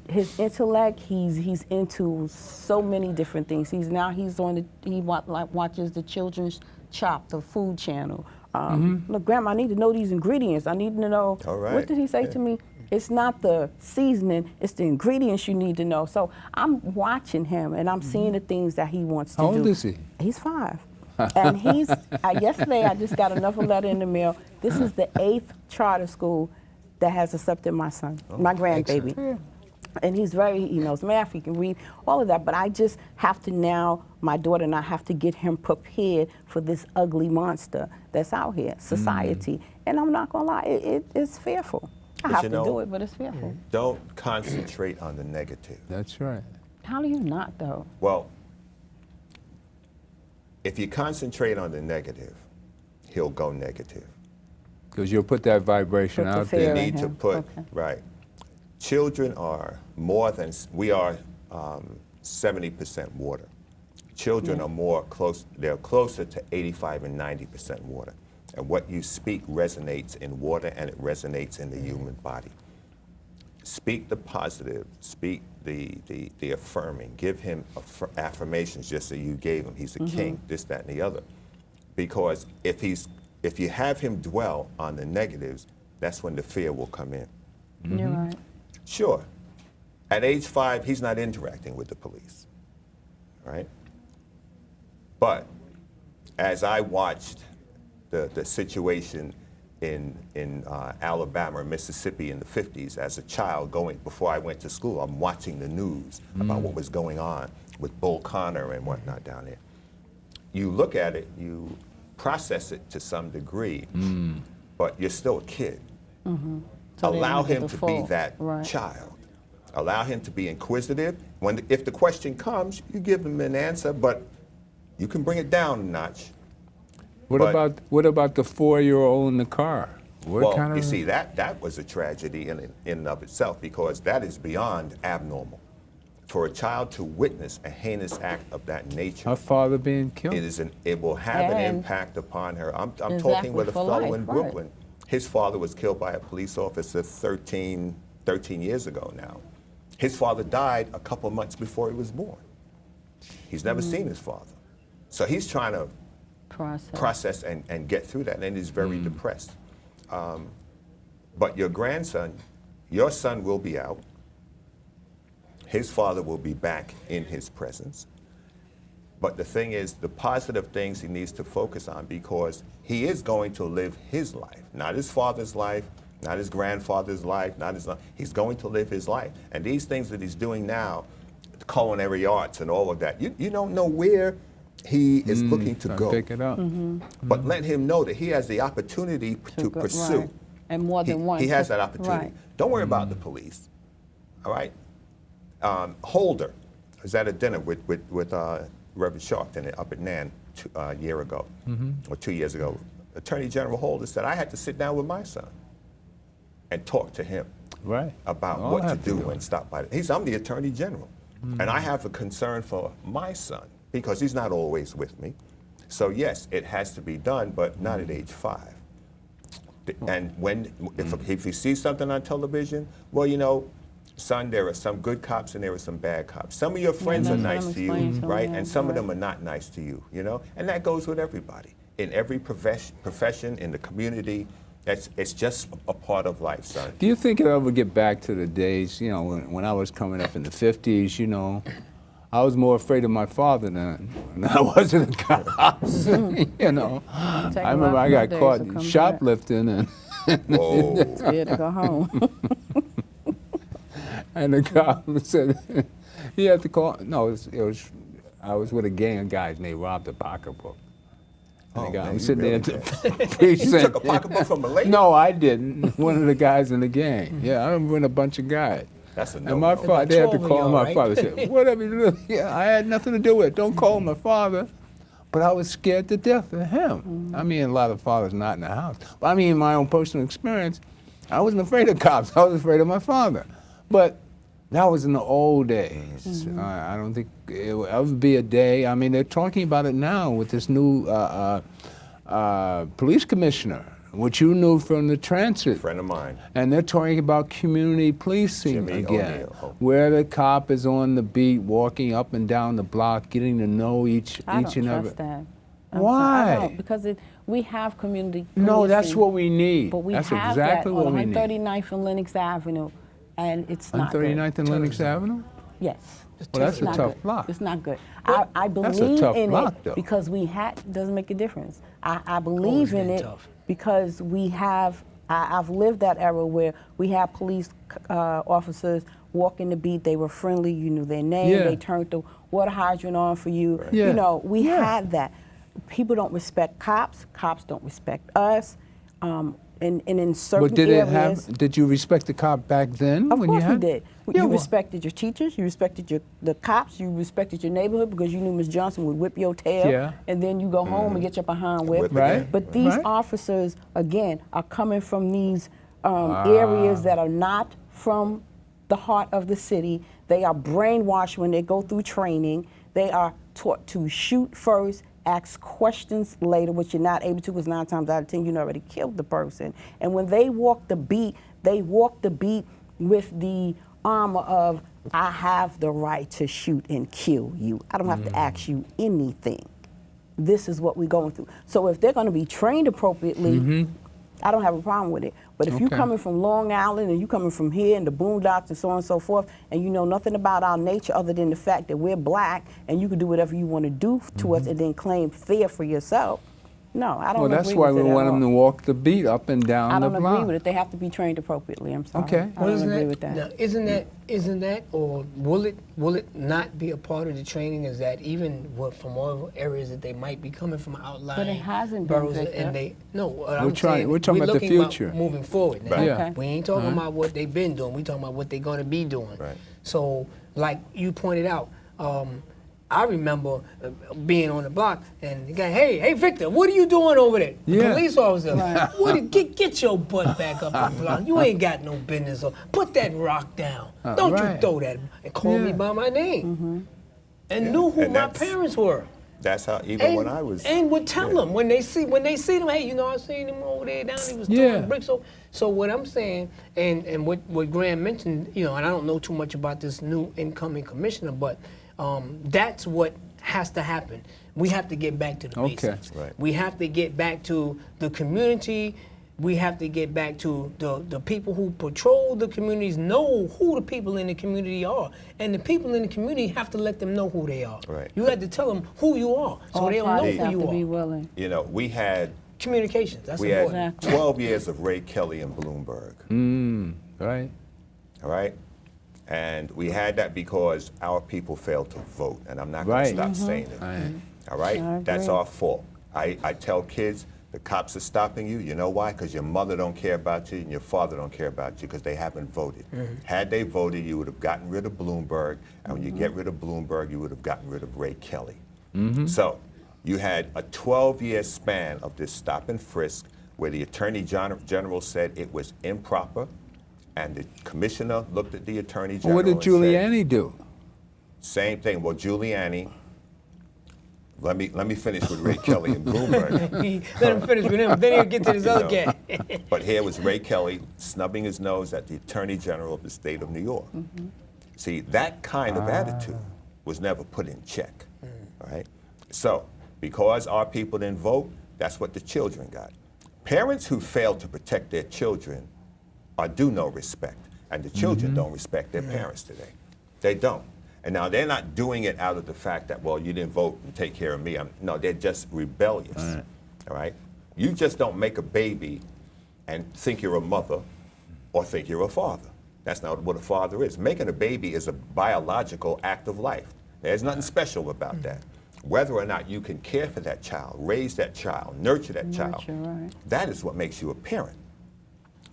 His intellect, he's into so many different things. He watches the Children's Chop, the food channel. Look, Grandma, I need to know these ingredients. I need to know, what did he say to me? It's not the seasoning, it's the ingredients you need to know. So I'm watching him and I'm seeing the things that he wants to do. How old is he? He's 5. And yesterday I just got another letter in the mail. This is the 8th charter school that has accepted my son, my grandbaby. excellent. And he knows math, he can read, all of that. But I just have to now, my daughter and I have to get him prepared for this ugly monster that's out here, society. And I'm not gonna lie, it's fearful. I have to do it, but it's fearful. Don't concentrate on the negative. That's right. How do you not, though? Well, if you concentrate on the negative, he'll go negative. Because you'll put that vibration Put the out fear there. You in need to him. put, Okay. right. Children are more than, we are 70% water. Children are they're closer to 85 and 90% water. And what you speak resonates in water and it resonates in the human body. Speak the positive, speak the affirming, give him affirmations just as you gave him. He's a king, this, that, and the other. Because if you have him dwell on the negatives, that's when the fear will come in. You're right. Sure. At age 5, he's not interacting with the police, right? But as I watched the situation in Alabama or Mississippi in the 50s as a child before I went to school, I'm watching the news about what was going on with Bull Connor and whatnot down there. You look at it, you process it to some degree, but you're still a kid. So they Allow don't get him the to be full, that right. child. Allow him to be inquisitive. If the question comes, you give him an answer, but you can bring it down a notch. What about the 4-year-old in the car? Well, you see, that was a tragedy in and of itself because that is beyond abnormal. For a child to witness a heinous act of that nature, Her father being killed. it will have an And impact upon her. I'm exactly talking with a for fellow life, in right. Brooklyn. His father was killed by a police officer 13 years ago now. His father died a couple months before he was born. He's never seen his father. So he's trying to process and get through that, and he's very depressed. But your son will be out. His father will be back in his presence. But the thing is, the positive things he needs to focus on because he is going to live his life, not his father's life, not his grandfather's life, he's going to live his life. And these things that he's doing now, culinary arts and all of that. You don't know where he is looking to go. Pick it up. But let him know that he has the opportunity to pursue. Right. And more than one. He has that opportunity. Right. Don't worry about the police. All right? Holder was at a dinner with Reverend Sharpton up at Nan a year ago, or 2 years ago. Attorney General Holder said, I had to sit down with my son and talk to him about what to do and stop by. I'm the Attorney General, and I have a concern for my son because he's not always with me. So yes, it has to be done, but not at age 5. And if he sees something on television, well, you know, son, there are some good cops and there are some bad cops. Some of your friends are nice to you, right? And some of them are not nice to you, you know? And that goes with everybody. In every profession, in the community, it's just a part of life, son. Do you think it'll ever get back to the days, you know, when I was coming up in the 50s, you know, I was more afraid of my father than I was of the cops, you know. I remember I got caught shoplifting and scared to go home. And the cop said, he had to call, no, I was with a gang of guys and they robbed a pocketbook. I'm sitting there at the precinct. You took a pocketbook from a lady? No, I didn't. One of the guys in the gang. Yeah, I remember a bunch of guys. That's a no. And my father, they had to call my father. Said, whatever you do. Yeah, I had nothing to do with it. Don't call my father. But I was scared to death of him. I mean, a lot of fathers not in the house. But I mean, in my own personal experience, I wasn't afraid of cops. I was afraid of my father. But that was in the old days. I don't think it would ever be a day. I mean, they're talking about it now with this new police commissioner, which you knew from the transit. Friend of mine. And they're talking about community policing again, where the cop is on the beat, walking up and down the block, getting to know each and every. I don't trust that. Why? I don't, because we have community policing. No, that's what we need. But we that's have exactly that what we on need. 139th and Lennox Avenue. And it's not good. 139th and Lennox Avenue? Yes. Well, that's a tough block. It's not good. I believe in it because doesn't make a difference. I believe in it because we have, I've lived that era where we have police officers walking the beat, they were friendly, you knew their name, they turned the water hydrant on for you. You know, we had that. People don't respect cops don't respect us. And in certain areas. Did you respect the cop back then? Of course we did. You respected your teachers, you respected the cops, you respected your neighborhood because you knew Ms. Johnson would whip your tail, and then you go home and get your behind whipped. But these officers, again, are coming from these areas that are not from the heart of the city. They are brainwashed when they go through training. They are taught to shoot first, ask questions later, which you're not able to because 9 times out of 10 you already killed the person. And when they walk the beat with the armor of, I have the right to shoot and kill you. I don't have to ask you anything. This is what we're going through. So if they're going to be trained appropriately, I don't have a problem with it. But if you're coming from Long Island and you're coming from here and the boondocks and so on and so forth, and you know nothing about our nature other than the fact that we're black and you can do whatever you want to do to us and then claim fear for yourself, no, I don't agree with it. Well, that's why we want them to walk the beat up and down the block. I don't agree with it. They have to be trained appropriately. I'm sorry. Okay. I don't agree with that. Now, isn't that, or will it not be a part of the training? Is that even from all areas that they might be coming from outlying But it hasn't boroughs, been, and they we're talking about the future. Moving forward now. Yeah. We ain't talking about what they've been doing. We talking about what they're going to be doing. So, like you pointed out, I remember being on the block and the guy, hey Victor, what are you doing over there? The police officer, get your butt back up on the block. You ain't got no business. Put that rock down. Don't you throw that, and call me by my name. And knew who my parents were. That's how, even when I was. And would tell them when they see them, hey, you know, I seen him over there down, he was throwing bricks. So what I'm saying, and what Graham mentioned, you know, and I don't know too much about this new incoming commissioner, but that's what has to happen. We have to get back to the basics. We have to get back to the community. We have to get back to the people who patrol the communities, know who the people in the community are. And the people in the community have to let them know who they are. You have to tell them who you are, so they don't know who you are. Be willing. You know, we had communications. That's we important. had 12 years of Ray Kelly and Bloomberg. Right. All right. And we had that because our people failed to vote, and I'm not going to stop saying it. All right? That's our fault. I tell kids, the cops are stopping you. You know why? Because your mother don't care about you and your father don't care about you because they haven't voted. Had they voted, you would have gotten rid of Bloomberg, and when you get rid of Bloomberg, you would have gotten rid of Ray Kelly. So you had a 12-year span of this stop and frisk where the Attorney General said it was improper, and the commissioner looked at the Attorney General. What did Giuliani do? Same thing. Well, Giuliani, let me finish with Ray Kelly and Bloomberg. Let him finish with him, then he'll get to this other guy. But here was Ray Kelly snubbing his nose at the Attorney General of the state of New York. See, that kind of attitude was never put in check, right? So, because our people didn't vote, that's what the children got. Parents who fail to protect their children are due no respect, and the children don't respect their parents today. They don't. And now they're not doing it out of the fact that, well, you didn't vote and take care of me. No, they're just rebellious, all right? You just don't make a baby and think you're a mother or think you're a father. That's not what a father is. Making a baby is a biological act of life. There's nothing special about that. Whether or not you can care for that child, raise that child, nurture that child, that is what makes you a parent.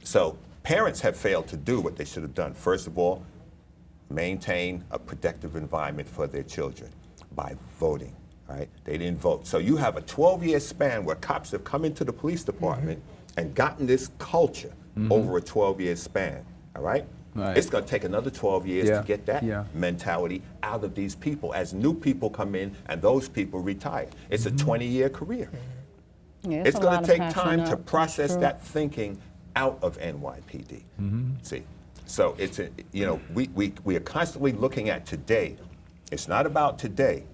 So parents have failed to do what they should have done. First of all, maintain a protective environment for their children by voting, right? They didn't vote. So you have a 12-year span where cops have come into the police department and gotten this culture over a 12-year span, all right? It's going to take another 12 years to get that mentality out of these people as new people come in and those people retire. It's a 20-year career. It's going to take time to process that thinking out of NYPD. See, so it's we are constantly looking at today. It's not about today.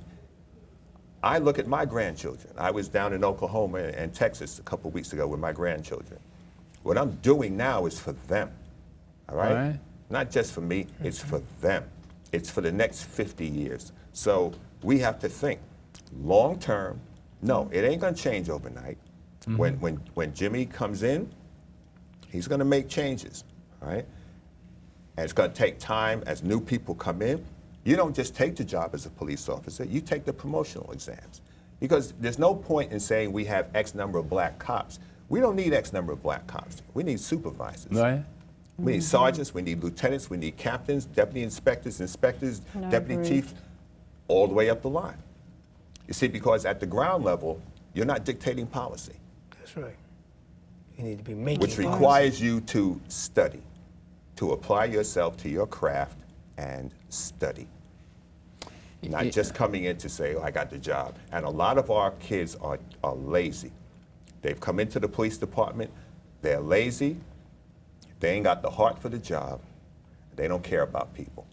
I look at my grandchildren. I was down in Oklahoma and Texas a couple of weeks ago with my grandchildren. What I'm doing now is for them, all right? Not just for me, it's for them. It's for the next 50 years. So we have to think long term. No, it ain't gonna change overnight. When Jimmy comes in, he's gonna make changes, all right? And it's gonna take time as new people come in. You don't just take the job as a police officer, you take the promotional exams. Because there's no point in saying we have X number of black cops. We don't need X number of black cops. We need supervisors. We need sergeants, we need lieutenants, we need captains, deputy inspectors, deputy chiefs, all the way up the line. You see, because at the ground level, you're not dictating policy. That's right. You need to be making which requires you to study, to apply yourself to your craft and study. Not just coming in to say, oh, I got the job. And a lot of our kids are lazy. They've come into the police department, they're lazy, they ain't got the heart for the job, they don't care about people.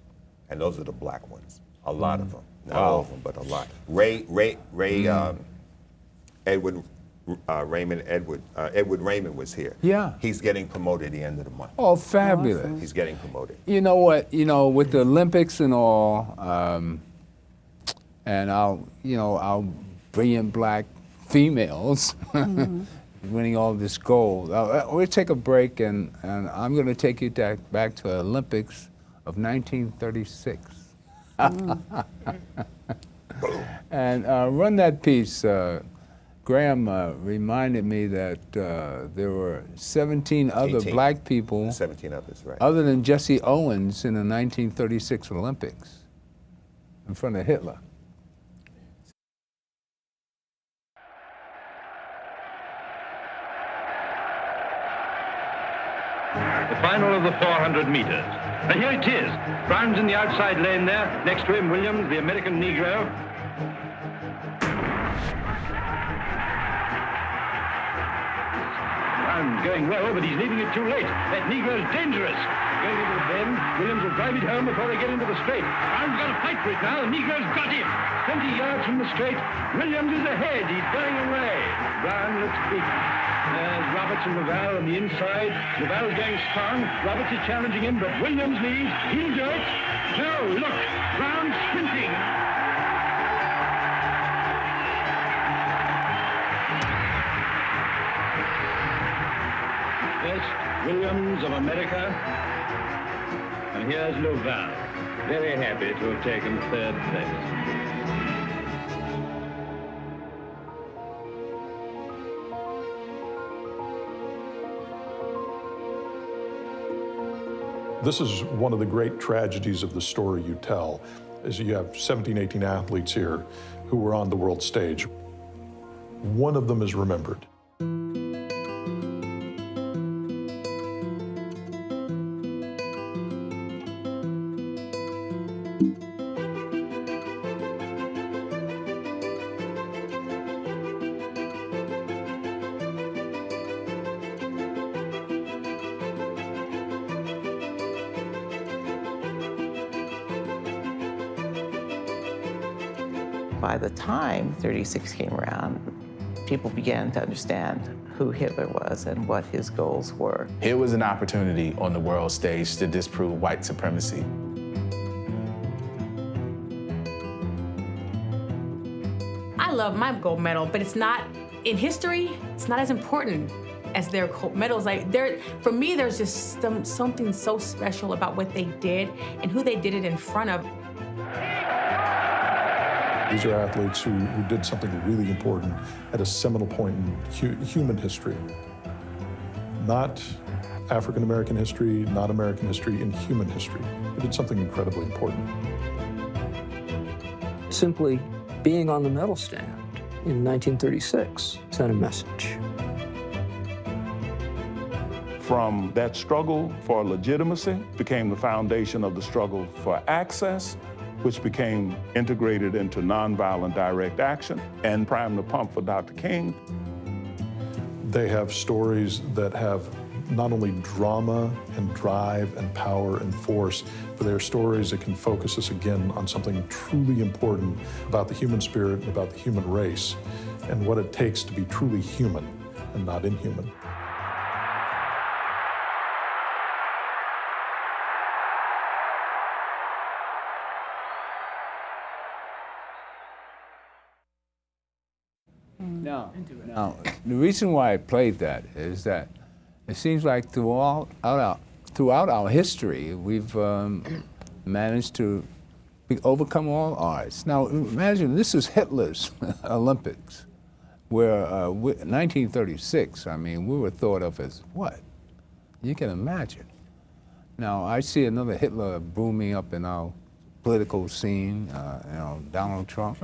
And those are the black ones, a lot of them. Not all of them, but a lot. Edward Raymond was here. Yeah. He's getting promoted at the end of the month. Oh, fabulous. He's getting promoted. You know what, with the Olympics and all, and our brilliant black females winning all this gold. We'll take a break, and I'm going to take you back to the Olympics of 1936. And run that piece. Graham reminded me that there were 17 other 18. black people 17 others, right. other than Jesse Owens in the 1936 Olympics in front of Hitler. The final of the 400 meters. And here it is. Brown's in the outside lane there. Next to him, Williams, the American Negro. Brown's going well, but he's leaving it too late. That Negro's dangerous. Going into the bend. Williams will drive it home before they get into the straight. Brown's got to fight for it now. The Negro's got him. 20 yards from the straight. Williams is ahead. He's going away. Brown looks beaten. There's Roberts and Laval on the inside. Laval's going strong. Roberts is challenging him, but Williams leads. He'll do it. No, look. Brown sprinting. Yes, Williams of America. And And here's Louval, very happy to have taken third place. This is one of the great tragedies of the story you tell, is you have 17, 18 athletes here who were on the world stage. One of them is remembered. By the time 36 came around, people began to understand who Hitler was and what his goals were. It was an opportunity on the world stage to disprove white supremacy. I love my gold medal, but it's not, in history, it's not as important as their gold medals. Like, for me, there's just something so special about what they did and who they did it in front of. These are athletes who did something really important at a seminal point in human history. Not African American history, not American history, in human history. They did something incredibly important. Simply being on the medal stand in 1936 sent a message. From that struggle for legitimacy became the foundation of the struggle for access, which became integrated into nonviolent direct action and primed the pump for Dr. King. They have stories that have not only drama and drive and power and force, but they're stories that can focus us again on something truly important about the human spirit and about the human race and what it takes to be truly human and not inhuman. Now, the reason why I played that is that it seems like throughout our history, we've managed to overcome all odds. Now, imagine this is Hitler's Olympics, where 1936, I mean, we were thought of as what? You can imagine. Now, I see another Hitler booming up in our political scene, Donald Trump.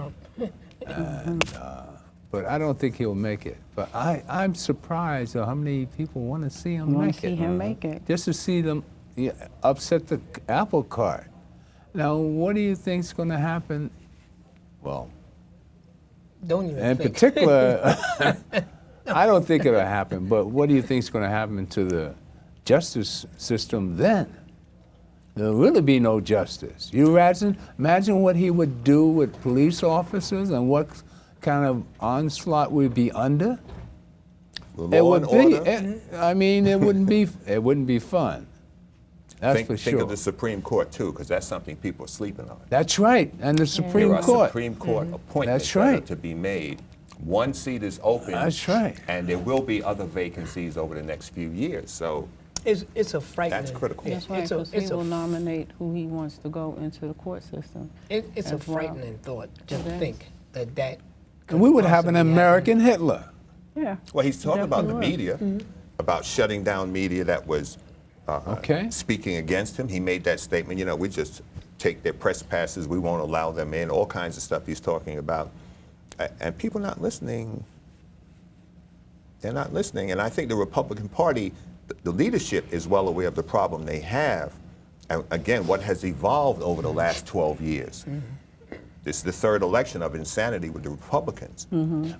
But I don't think he'll make it. But I'm surprised at how many people want to see him make it. Just to see them upset the apple cart. Now, what do you think's going to happen? Well, don't even in think. particular, I don't think it'll happen. But what do you think's going to happen to the justice system then? There'll really be no justice. You imagine what he would do with police officers and what kind of onslaught we'd be under. It would be. I mean, it wouldn't be fun. That's for sure. Think of the Supreme Court too, because that's something people are sleeping on. That's right, and the Supreme Court. There are Supreme Court appointments That's right. that are to be made. One seat is open. That's right. And there will be other vacancies over the next few years. So it's a frightening. That's critical. That's right, because he will nominate who he wants to go into the court system. It's a frightening thought. Just think that. And we would have an American Hitler. Yeah. Well, he's talking about the media, about shutting down media that was speaking against him. He made that statement, we just take their press passes, we won't allow them in, all kinds of stuff he's talking about. And people not listening. They're not listening. And I think the Republican Party, the leadership is well aware of the problem they have. And again, what has evolved over the last 12 years. This is the third election of insanity with the Republicans.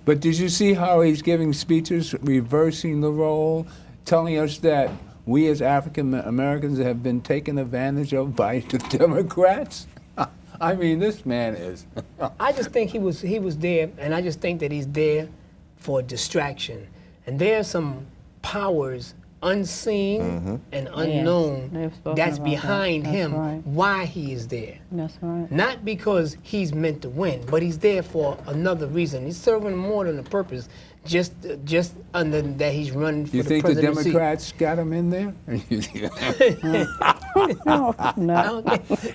But did you see how he's giving speeches, reversing the role, telling us that we as African Americans have been taken advantage of by the Democrats? I mean, this man is. I just think he was there, and I just think that he's there for distraction. And there are some powers unseen and unknown they've spoken that's about that. behind That's him right. why he is there. That's right. Not because he's meant to win, but he's there for another reason. He's serving more than a purpose, just under that he's running for You the think the presidency. Democrats got him in there? No.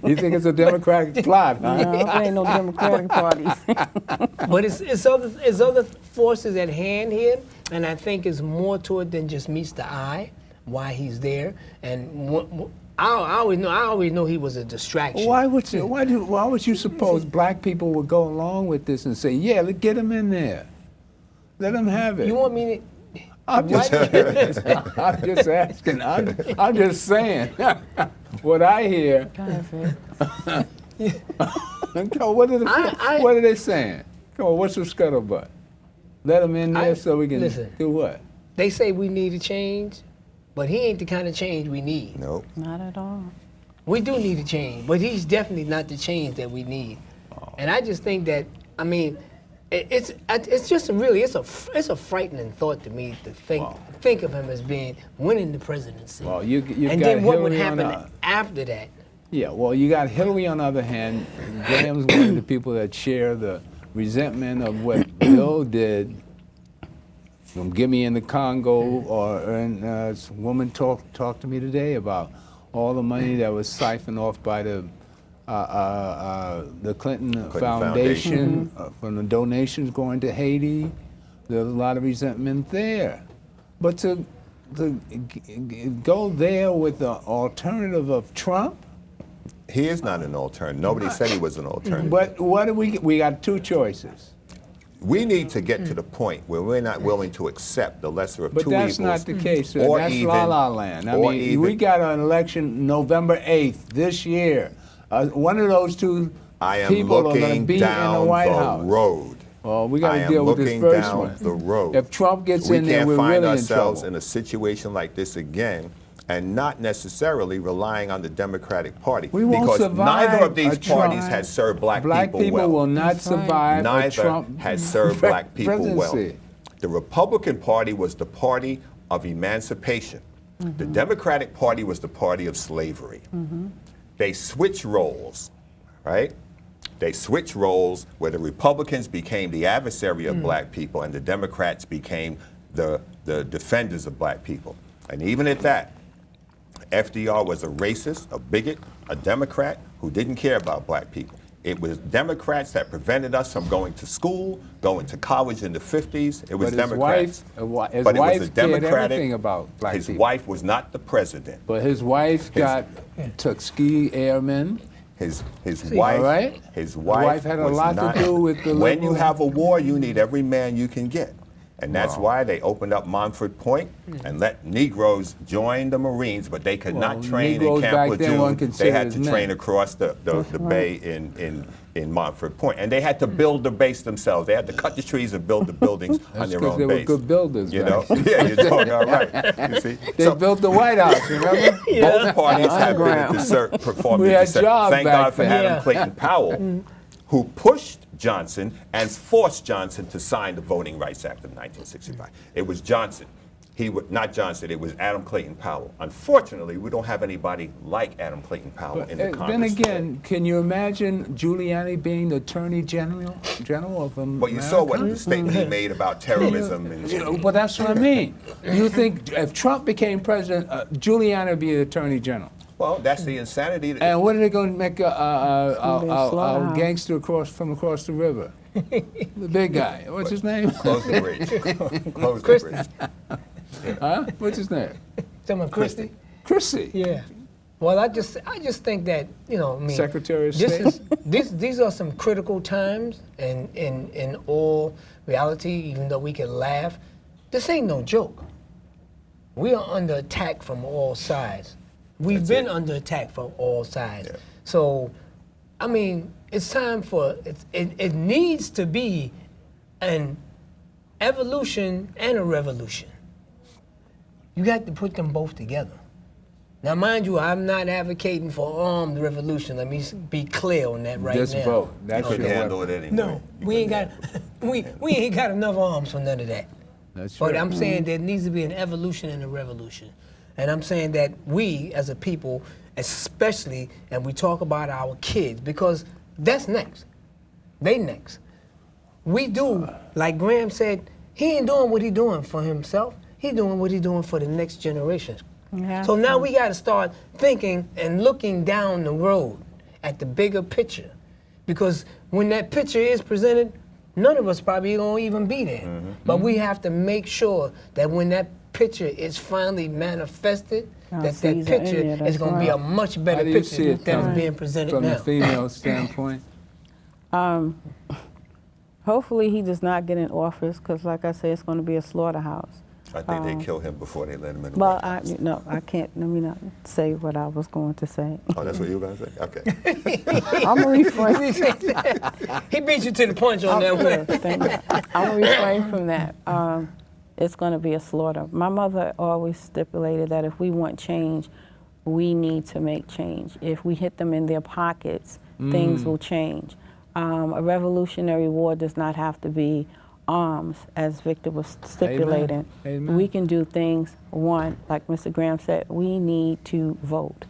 You think it's a Democratic plot, huh? No, there ain't no Democratic parties. But it's other forces at hand here, and I think it's more to it than just meets the eye. Why he's there, and I always know he was a distraction. Why would you suppose black people would go along with this and say, yeah, let's get him in there, let him have it? You want me to? I'm just asking. I'm just saying. What I hear. What are they saying? Come on, what's the scuttlebutt? Let him in there so we can do what? They say we need a change, but he ain't the kind of change we need. Nope. Not at all. We do need a change, but he's definitely not the change that we need. And I just think that, I mean, it's just it's a frightening thought to me to think of him as winning the presidency. Well, you and got then what would Hillary happen after that? Yeah, well, you got Hillary on the other hand. Graham's one of the people that share the resentment of what Bill did. From Gimme in the Congo, and a woman talked to me today about all the money that was siphoned off by the Clinton Foundation from the donations going to Haiti. There's a lot of resentment there. But to go there with the alternative of Trump? He is not an alternative. Nobody said he was an alternative. But what do we got two choices. We need to get to the point where we're not willing to accept the lesser of two evils. But that's not the case, sir. That's la-la land. I mean, we got an election November 8th this year. One of those two people are going to be in the White House. Road. Well, we got to deal with this first one. The road. If Trump gets in there, we're really in trouble. We can't find ourselves in a situation like this again, and not necessarily relying on the Democratic Party. We won't because survive neither of these parties has served black people well. Black people will not survive Neither a Trump has served black people presidency. well. The Republican Party was the party of emancipation. The Democratic Party was the party of slavery. They switched roles, right? They switched roles where the Republicans became the adversary of black people and the Democrats became the defenders of black people. And even at that, FDR was a racist, a bigot, a Democrat who didn't care about black people. It was Democrats that prevented us from going to school, going to college in the 50s. It was Democrats. His but it was a wife Democratic. cared everything about black his people. wife was not the president. But his wife got Tuskegee Airmen. His wife. All right? His wife had a was lot not, to do with the. When you have a war, you need every man you can get. And that's why they opened up Montford Point and let Negroes join the Marines, but they could not train in Camp Lejeune. They had to train across the bay in Montford Point. And they had to build the base themselves. They had to cut the trees and build the buildings on their own they base. were good builders, you know? Yeah, you're talking all right. You see? They built the White House, remember? Both parties have been performed a dissert. Thank God for Adam Clayton Powell, who pushed Johnson and forced Johnson to sign the Voting Rights Act of 1965. It was Johnson. Not Johnson, it was Adam Clayton Powell. Unfortunately, we don't have anybody like Adam Clayton Powell in the Congress. Then again, can you imagine Giuliani being the Attorney General of America? Well, you saw what the statement he made about terrorism. But that's what I mean. You think if Trump became president, Giuliani would be the Attorney General? Well, that's the insanity. And what are they going to make a gangster across the river? The big guy. What's his name? Close the bridge. Close the bridge. Huh? What's his name? Someone Christie. Christie. Yeah. Well, I just think that, you know, I mean, Secretary of State. These are some critical times, and in all reality, even though we can laugh, this ain't no joke. We are under attack from all sides. We've been under attack from all sides. Yeah. So, I mean, it's time for, it needs to be an evolution and a revolution. You got to put them both together. Now, mind you, I'm not advocating for armed revolution. Let me be clear on that right now. Just vote. That should handle it anyway. No, we ain't got enough arms for none of that. That's But right. I'm saying there needs to be an evolution and a revolution. And I'm saying that we, as a people, especially, and we talk about our kids, because that's next. They next. We do, like Graham said, he ain't doing what he doing for himself. He doing what he doing for the next generation. Yeah. So now we got to start thinking and looking down the road at the bigger picture. Because when that picture is presented, none of us probably gonna even be there. But we have to make sure that when that picture is finally manifested, that picture is gonna be a much better How do you see picture it than from, is being presented from now. the female standpoint? Hopefully he does not get in office, because like I say, it's going to be a slaughterhouse. I think they kill him before they let him in the Well, White House. no, I can't. Let me not say what I was going to say. Oh, that's what you were going to say? Okay. I'm going to refrain. He beat you to the punch on that one. I'm going to refrain from that. It's going to be a slaughter. My mother always stipulated that if we want change, we need to make change. If we hit them in their pockets, things will change. A revolutionary war does not have to be arms, as Victor was stipulating. Amen. We can do things, one, like Mr. Graham said, we need to vote.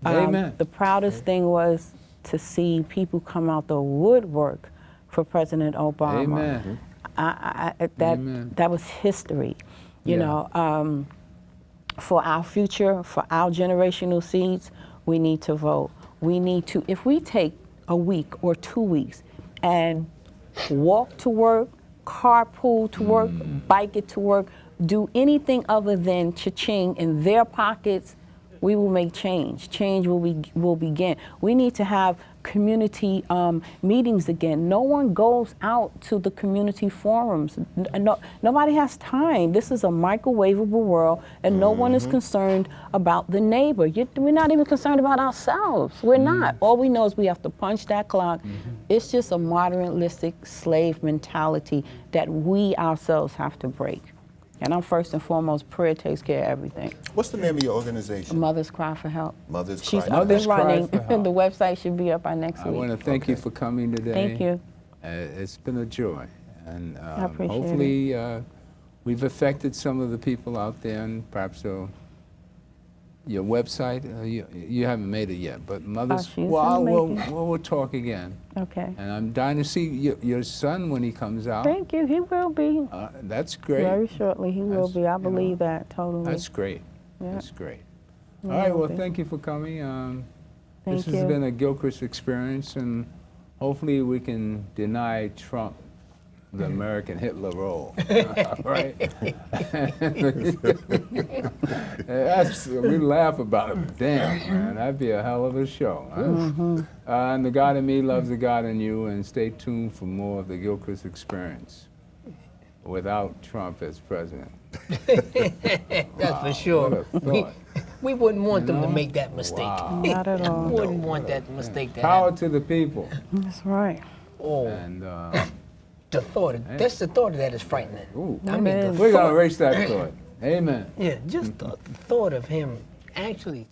Amen. The proudest thing was to see people come out the woodwork for President Obama. Amen. That was history. You know, for our future, for our generational seeds, we need to vote. We need to, if we take a week or 2 weeks and walk to work, carpool to work, bike it to work, do anything other than cha-ching in their pockets, we will make change. Change will begin. We need to have community meetings again. No one goes out to the community forums. Nobody has time. This is a microwavable world, and no one is concerned about the neighbor. We're not even concerned about ourselves. We're not. All we know is we have to punch that clock. It's just a modernistic slave mentality that we ourselves have to break. And I'm first and foremost, prayer takes care of everything. What's the name of your organization? Mothers Cry for Help. Mothers Cry She's for up and Help. running. The website should be up by next week. I want to thank you for coming today. Thank you. It's been a joy. And I appreciate hopefully we've affected some of the people out there, and perhaps your website, you haven't made it yet, but Mothers, we'll talk again. Okay. And I'm dying to see your son when he comes out. Thank you. He will be. That's great. Very shortly, he will be. I believe that totally. That's great. Yeah. That's great. He All right, will well, be. thank you for coming. Thank this you. has been a Gilchrist Experience, and hopefully we can deny Trump the American Hitler role. Right? We laugh about it. Damn, man, that'd be a hell of a show. Huh? And the God in me loves the God in you, and stay tuned for more of the Gilchrist Experience without Trump as president. That's for sure. We wouldn't want them to make that mistake. Wow. Not at all. Wouldn't want that mistake to Power happen. to the people. That's right. Oh, And the thought. That's the thought of that is frightening. I mean, the we're going to thought- erase that thought. Amen. Yeah, just the thought of him actually